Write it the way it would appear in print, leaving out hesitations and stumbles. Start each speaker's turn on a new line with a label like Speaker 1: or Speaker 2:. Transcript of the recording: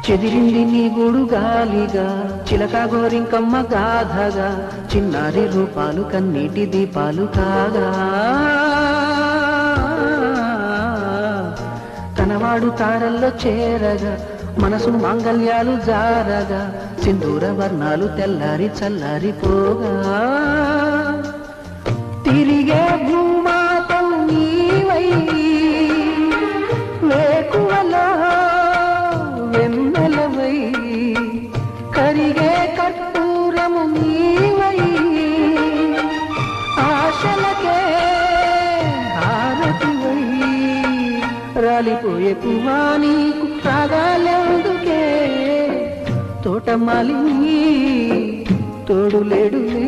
Speaker 1: చెదిరింది నీ గూడు గాలిగా చిలక గోరింకమ్మ గాథగా చిన్నారి రూపాలు కన్నీటి దీపాలు కాగా తనవాడు తారల్లో చేరగా మనసు మాంగళ్యాలు జారగా సింధూర వర్ణాలు తెల్లారి చల్లారిపోగా తిరిగే భూమాతం నీవై వేకువలా వెన్నెలవై కరిగే కర్పూరము నీవై ఆశలకే హారతివై రాలిపోయే పువ్వా నీకు రాగాలెందుకే తోటమాలి తోడులేడులే